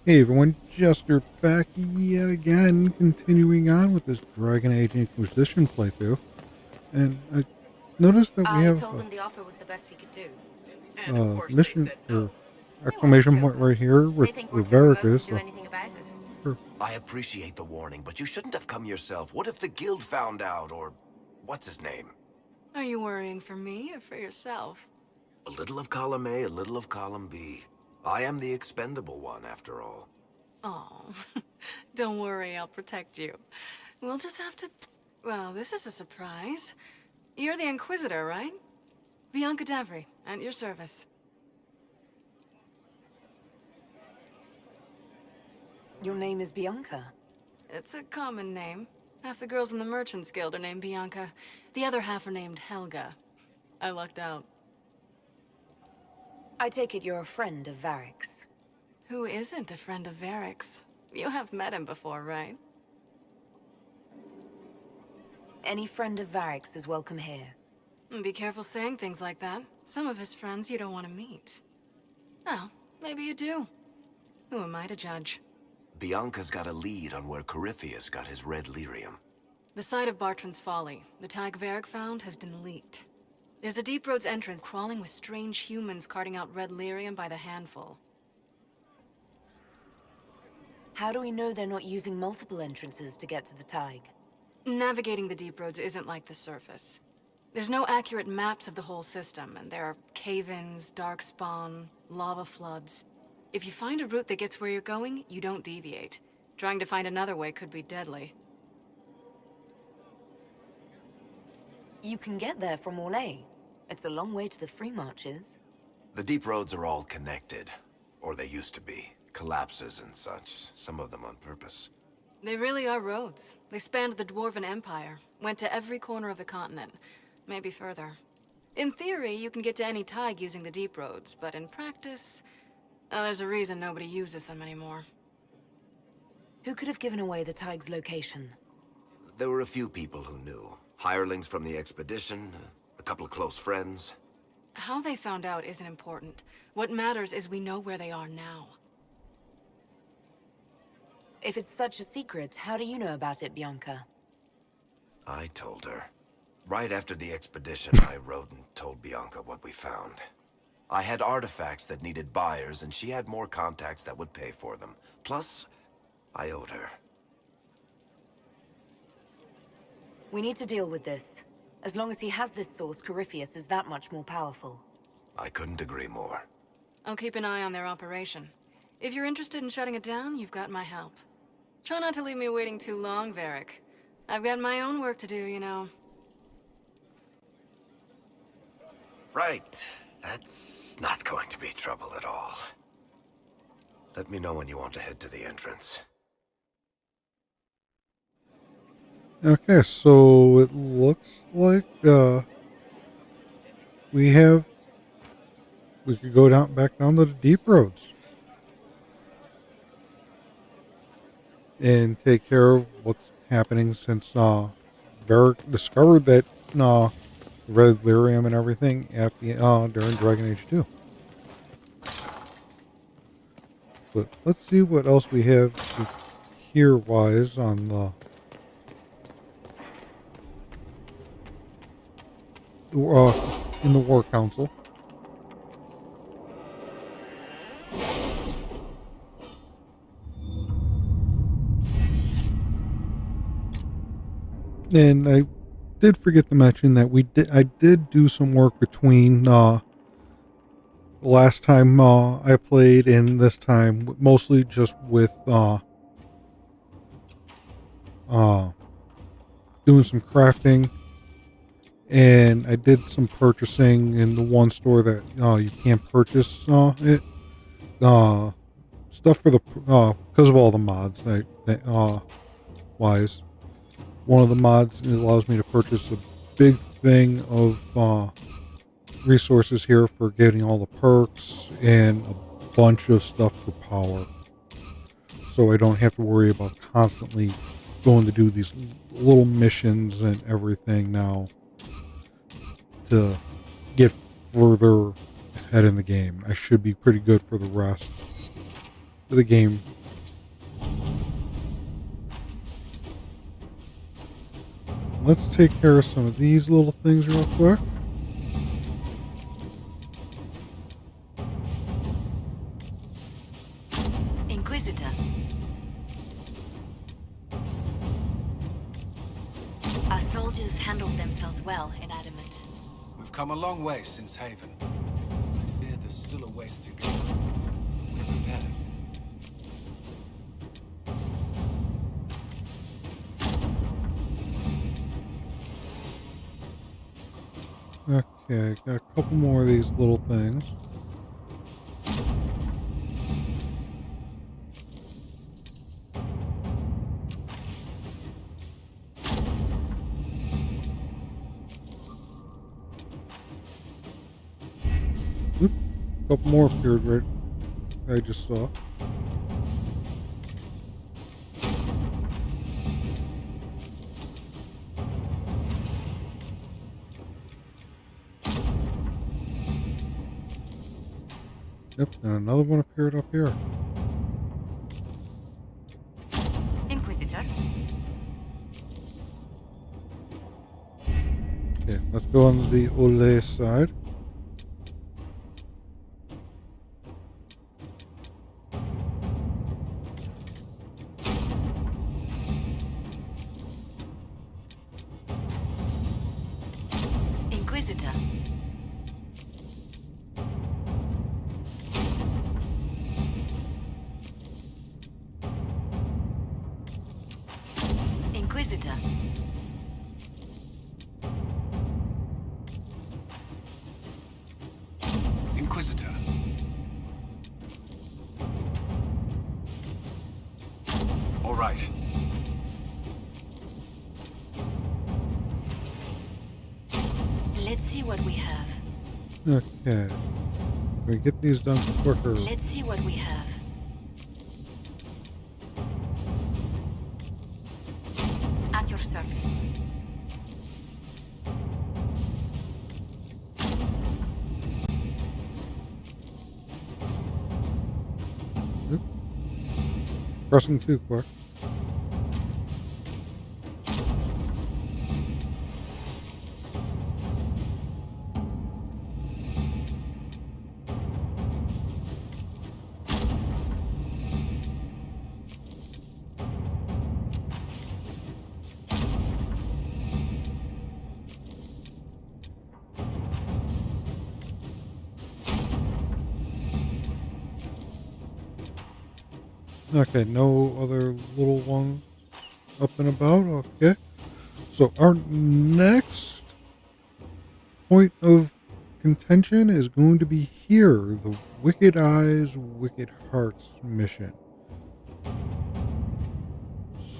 Hey everyone, Jester back yet again, continuing on with this Dragon Age Inquisition playthrough. And I noticed that we I have told them the offer was the best we could do. And of a course they mission said or no. They want to exclamation choke point right us. here with They think we're where too Varric remote to is. do So, anything about it. sure. I appreciate the warning, but you shouldn't have come yourself. What if the guild found out, or what's his name? Are you worrying for me or for yourself? A little of column A, a little of column B. I am the expendable one, after all. Oh, don't worry, I'll protect you. We'll just have to... Well, this is a surprise. You're the Inquisitor, right? Bianca Davry, at your service. Your name is Bianca. It's a common name. Half the girls in the Merchants Guild are named Bianca. The other half are named Helga. I lucked out. I take it you're a friend of Varric's. Who isn't a friend of Varric's? You have met him before, right? Any friend of Varric's is welcome here. Be careful saying things like that. Some of his friends you don't want to meet. Oh, maybe you do. Who am I to judge? Bianca's got a lead on where Corypheus got his red lyrium. The site of Bartran's Folly, the tag Varric found, has been leaked. There's a Deep Roads entrance crawling with strange humans carting out red lyrium by the handful. How do we know they're not using multiple entrances to get to the Tig? Navigating the Deep Roads isn't like the surface. There's no accurate maps of the whole system, and there are cave-ins, darkspawn, lava floods. If you find a route that gets where you're going, you don't deviate. Trying to find another way could be deadly. You can get there from Orlais. It's a long way to the free marches. The deep roads are all connected. Or they used to be. Collapses and such. Some of them on purpose. They really are roads. They spanned the Dwarven Empire, went to every corner of the continent, maybe further. In theory, you can get to any Tig using the deep roads, but in practice, there's a reason nobody uses them anymore. Who could have given away the Tig's location? There were a few people who knew. Hirelings from the expedition, a couple of close friends. How they found out isn't important. What matters is we know where they are now. If it's such a secret, how do you know about it, Bianca? I told her. Right after the expedition, I wrote and told Bianca what we found. I had artifacts that needed buyers, and she had more contacts that would pay for them. Plus, I owed her. We need to deal with this. As long as he has this source, Corypheus is that much more powerful. I couldn't agree more. I'll keep an eye on their operation. If you're interested in shutting it down, you've got my help. Try not to leave me waiting too long, Varric. I've got my own work to do, you know. Right. That's not going to be trouble at all. Let me know when you want to head to the entrance. Okay, so it looks like we could go back down to the deep roads and take care of what's happening since Varric discovered that red lyrium and everything at the during Dragon Age 2. But let's see what else we have here wise on the in the War Council. And I did forget to mention that I did do some work between the last time I played and this time, mostly just with doing some crafting, and I did some purchasing in the one store that you can't purchase it stuff for the because of all the mods. Wise, one of the mods allows me to purchase a big thing of resources here for getting all the perks and a bunch of stuff for power, so I don't have to worry about constantly going to do these little missions and everything now to get further ahead in the game. I should be pretty good for the rest. the game. Let's take care of some of these little things real quick. Inquisitor. Our soldiers handled themselves well in Adamant. We've come a long way since Haven. I fear there's still a ways to go. We're prepared. Okay, got a couple more of these little things. Oop, a couple more appeared right I just saw. Yep, and another one appeared up here. Inquisitor. Okay, let's go on the Ole side. Inquisitor. Inquisitor. Inquisitor. All right. Let's see what we have. Okay. Can we get these done quicker? Let's see what we have. At your service. Oop. Pressing too quick. Okay, no other little ones up and about. Okay. So our next point of contention is going to be here, the Wicked Eyes, Wicked Hearts mission.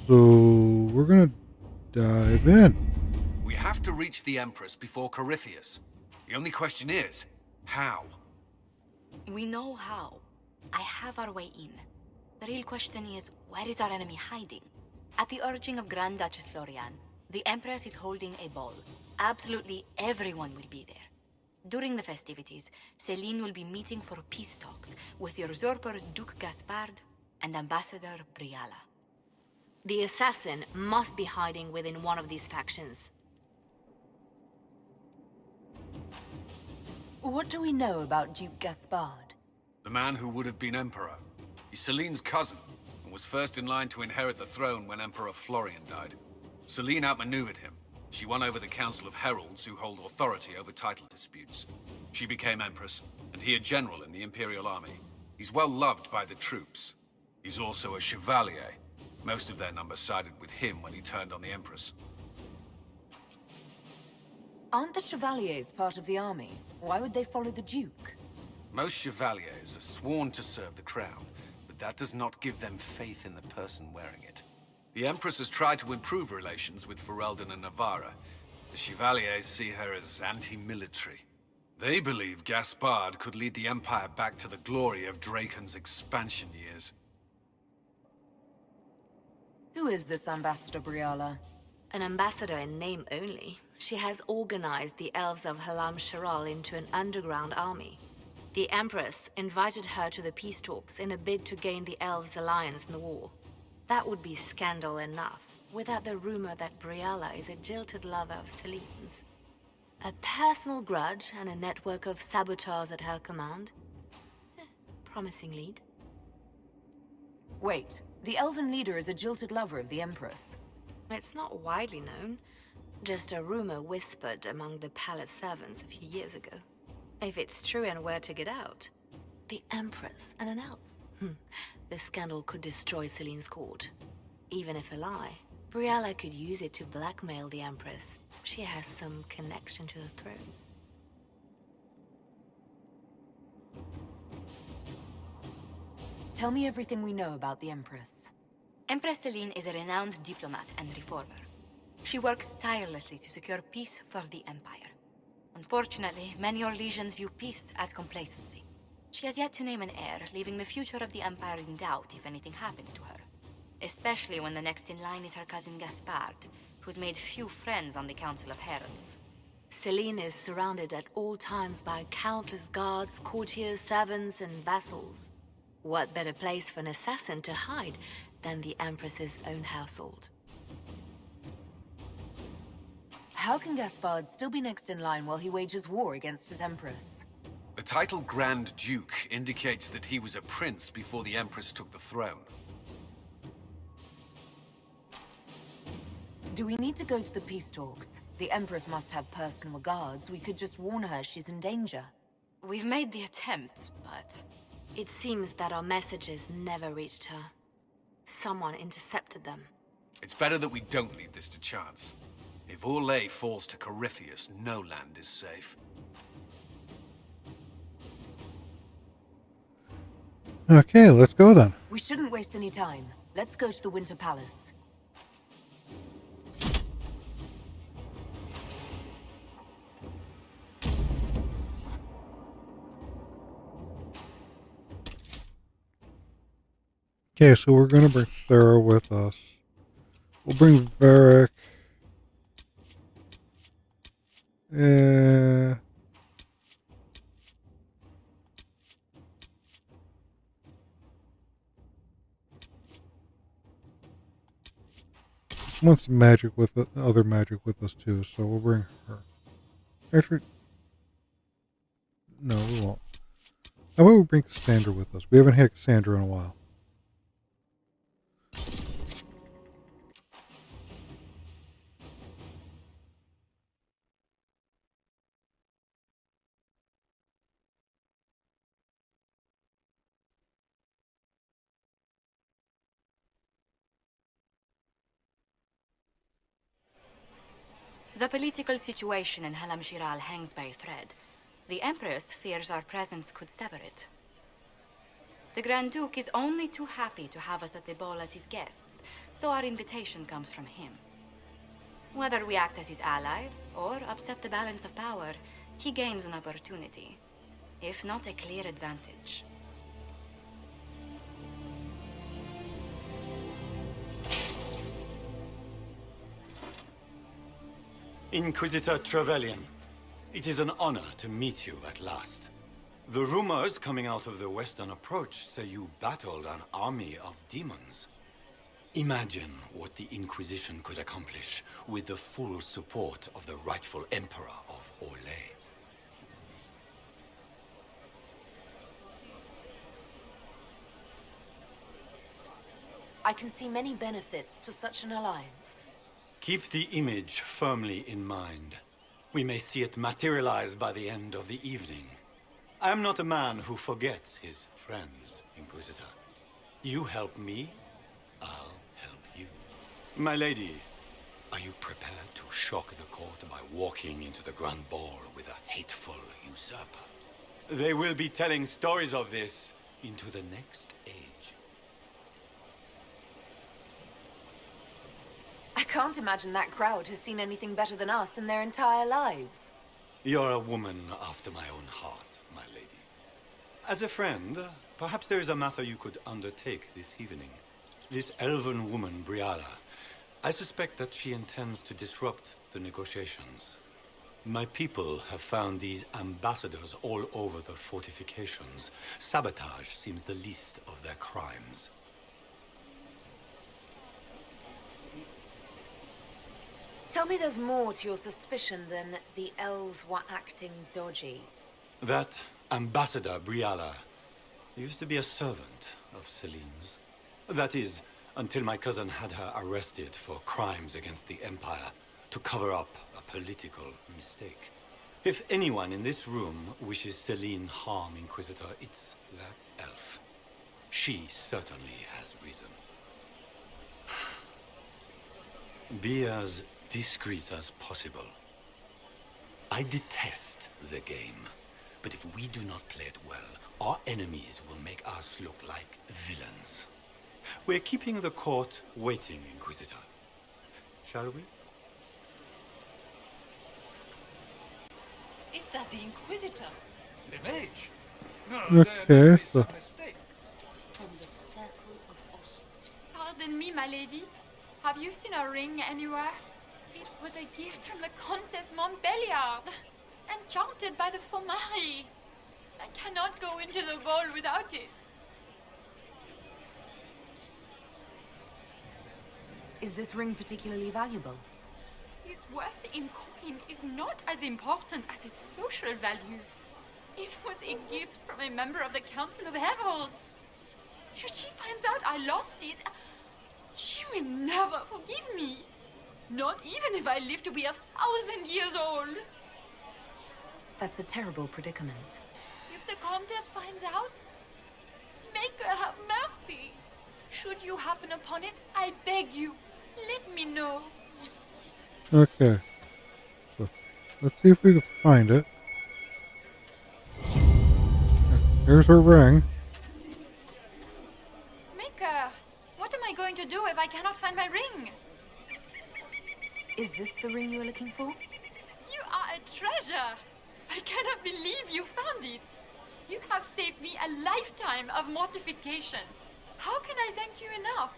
So we're going to dive in. We have to reach the Empress before Corypheus. The only question is, how? We know how. I have our way in. The real question is, where is our enemy hiding? At the urging of Grand Duchess Florian, the Empress is holding a ball. Absolutely everyone will be there. During the festivities, Celine will be meeting for peace talks with the usurper Duke Gaspard and Ambassador Briala. The assassin must be hiding within one of these factions. What do we know about Duke Gaspard? The man who would have been Emperor. He's Celine's cousin, and was first in line to inherit the throne when Emperor Florian died. Celine outmaneuvered him. She won over the Council of Heralds, who hold authority over title disputes. She became Empress, and he a general in the Imperial Army. He's well loved by the troops. He's also a Chevalier. Most of their numbers sided with him when he turned on the Empress. Aren't the Chevaliers part of the army? Why would they follow the Duke? Most Chevaliers are sworn to serve the crown, but that does not give them faith in the person wearing it. The Empress has tried to improve relations with Ferelden and Navarra. The Chevaliers see her as anti-military. They believe Gaspard could lead the Empire back to the glory of Draken's expansion years. Who is this Ambassador Briala? An ambassador in name only. She has organized the elves of Halam Sharal into an underground army. The Empress invited her to the peace talks in a bid to gain the Elves' alliance in the war. That would be scandal enough, without the rumor that Briala is a jilted lover of Celine's. A personal grudge and a network of saboteurs at her command. Promising lead. Wait, the Elven leader is a jilted lover of the Empress. It's not widely known. Just a rumor whispered among the palace servants a few years ago. If it's true and were to get out, the Empress and an elf. The scandal could destroy Celine's court. Even if a lie, Briala could use it to blackmail the Empress. She has some connection to the throne. Tell me everything we know about the Empress. Empress Celine is a renowned diplomat and reformer. She works tirelessly to secure peace for the Empire. Unfortunately, many Orlesians view peace as complacency. She has yet to name an heir, leaving the future of the Empire in doubt if anything happens to her. Especially when the next in line is her cousin Gaspard, who's made few friends on the Council of Heralds. Celine is surrounded at all times by countless guards, courtiers, servants, and vassals. What better place for an assassin to hide than the Empress's own household? How can Gaspard still be next in line while he wages war against his Empress? The title Grand Duke indicates that he was a prince before the Empress took the throne. Do we need to go to the peace talks? The Empress must have personal guards. We could just warn her she's in danger. We've made the attempt, but... It seems that our messages never reached her. Someone intercepted them. It's better that we don't leave this to chance. If Orlais falls to Corypheus, no land is safe. Okay, let's go then. We shouldn't waste any time. Let's go to the Winter Palace. Okay, so we're going to bring Sarah with us. We'll bring Varric. Wants some magic with other magic with us too, so we'll bring her. Actually, no, we won't. How about we bring Cassandra with us? We haven't had Cassandra in a while. The political situation in Halam Shiral hangs by a thread. The Empress fears our presence could sever it. The Grand Duke is only too happy to have us at the ball as his guests, so our invitation comes from him. Whether we act as his allies or upset the balance of power, he gains an opportunity, if not a clear advantage. Inquisitor Trevelyan, it is an honor to meet you at last. The rumors coming out of the Western Approach say you battled an army of demons. Imagine what the Inquisition could accomplish with the full support of the rightful Emperor of Orlais. I can see many benefits to such an alliance. Keep the image firmly in mind. We may see it materialize by the end of the evening. I am not a man who forgets his friends, Inquisitor. You help me, I'll help you. My lady, are you prepared to shock the court by walking into the Grand Ball with a hateful usurper? They will be telling stories of this into the next age. I can't imagine that crowd has seen anything better than us in their entire lives. You're a woman after my own heart, my lady. As a friend, perhaps there is a matter you could undertake this evening. This elven woman, Briala, I suspect that she intends to disrupt the negotiations. My people have found these ambassadors all over the fortifications. Sabotage seems the least of their crimes. Tell me there's more to your suspicion than the elves were acting dodgy. That Ambassador Briala used to be a servant of Celine's. That is, until my cousin had her arrested for crimes against the Empire to cover up a political mistake. If anyone in this room wishes Celine harm, Inquisitor, it's that elf. She certainly has reason. Be as discreet as possible. I detest the game, but if we do not play it well, our enemies will make us look like villains. We're keeping the court waiting, Inquisitor. Shall we? Is that the Inquisitor? The mage? Okay, so From the circle of Oslo. Pardon me, my lady. Have you seen a ring anywhere? It was a gift from the Countess Montbelliard, enchanted by the Fomari. I cannot go into the ball without it. Is this ring particularly valuable? Its worth in coin is not as important as its social value. It was a gift from a member of the Council of Heralds. If she finds out I lost it, she will never forgive me. Not even if I live to be 1,000 years old. That's a terrible predicament. If the Countess finds out, make her have mercy. Should you happen upon it, I beg you, let me know. okay. So let's see if we can find it. Here's her ring. Maker, what am I going to do if I cannot find my ring? Is this the ring you're looking for? You are a treasure. I cannot believe you found it. You have saved me a lifetime of mortification. How can I thank you enough?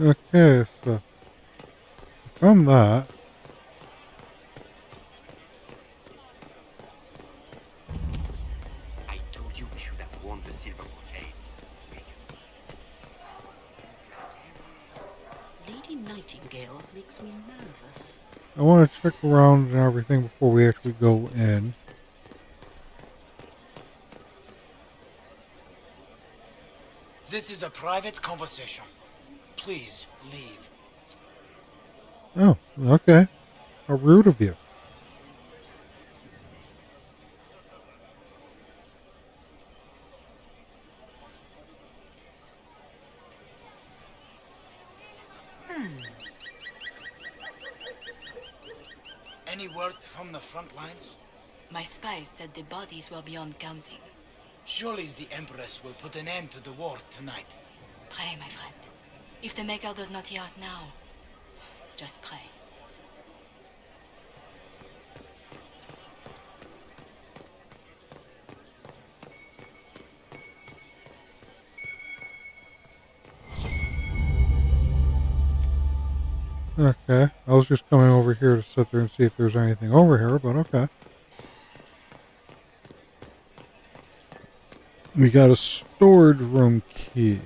Okay, so from that. I told you we should have won the silver brocades. Lady Nightingale makes me nervous. I want to check around and everything before we actually go in. This is a private conversation. Please leave. Oh, okay. How rude of you. Any word from the front lines? My spies said the bodies were beyond counting. Surely the Empress will put an end to the war tonight. Pray, my friend. If the Maker does not hear us now, just pray. Okay. I was just coming over here to sit there and see if there's anything over here, but okay. We got a storage room key.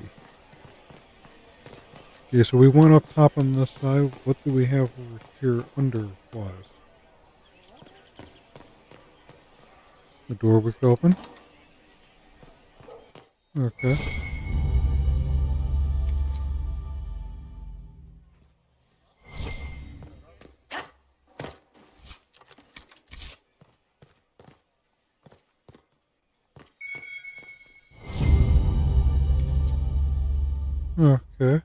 Okay, so we went up top on this side. What do we have over here under-wise? The door we could open. Okay. Okay.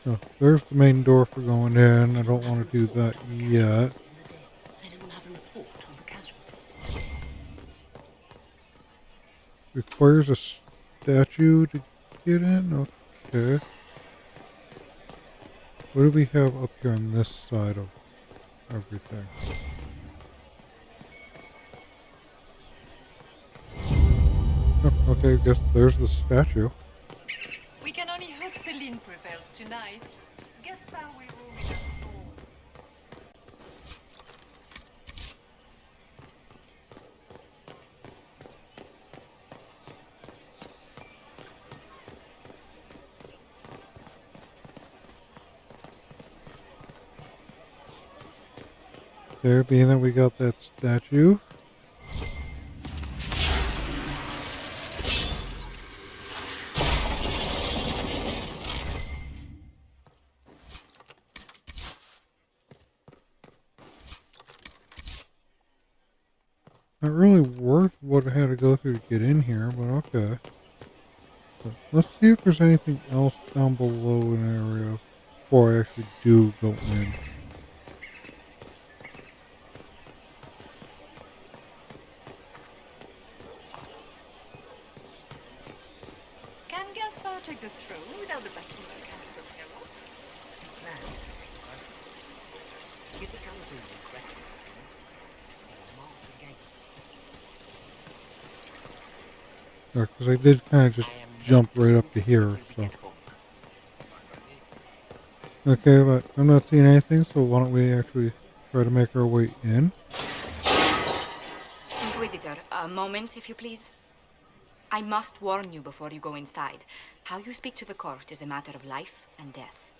So there's the main door for going in. I don't want to do that yet. Anyone have a report on the casualties? Requires a statue to get in? Okay. What do we have up here on this side of everything? Oh, okay, I guess there's the statue. We can only hope Celine prevails tonight. Gaspar will rule with us all. There, being that we got that statue. Not really worth what I had to go through to get in here, but okay. So let's see if there's anything else down below an area before I actually do go in. Can Gaspar take the throne without the backing of the Council of Heralds? Plans to be perfect. If the council will recognize him, they will march against him. Because I did kind of just jump right up to here, so. Okay, but I'm not seeing anything, so why don't we actually try to make our way in? Inquisitor, a moment, if you please. I must warn you before you go inside. How you speak to the court is a matter of life and death.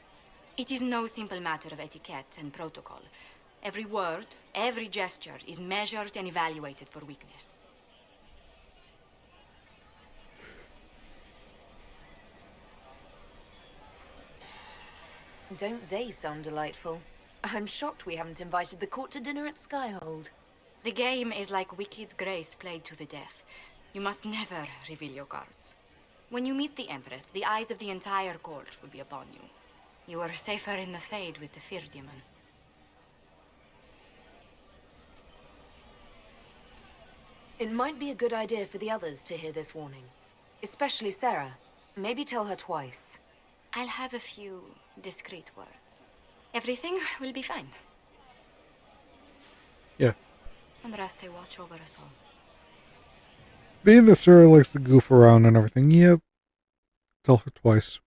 It is no simple matter of etiquette and protocol. Every word, every gesture is measured and evaluated for weakness. Don't they sound delightful? I'm shocked we haven't invited the court to dinner at Skyhold. The game is like Wicked Grace played to the death. You must never reveal your cards. When you meet the Empress, the eyes of the entire court will be upon you. You are safer in the Fade with the Fear Demon. It might be a good idea for the others to hear this warning. Especially Sarah. Maybe tell her twice. I'll have a few discreet words. Everything will be fine. Yeah. And Raste watch over us all. Being that Sarah likes to goof around and everything, yeah, tell her twice.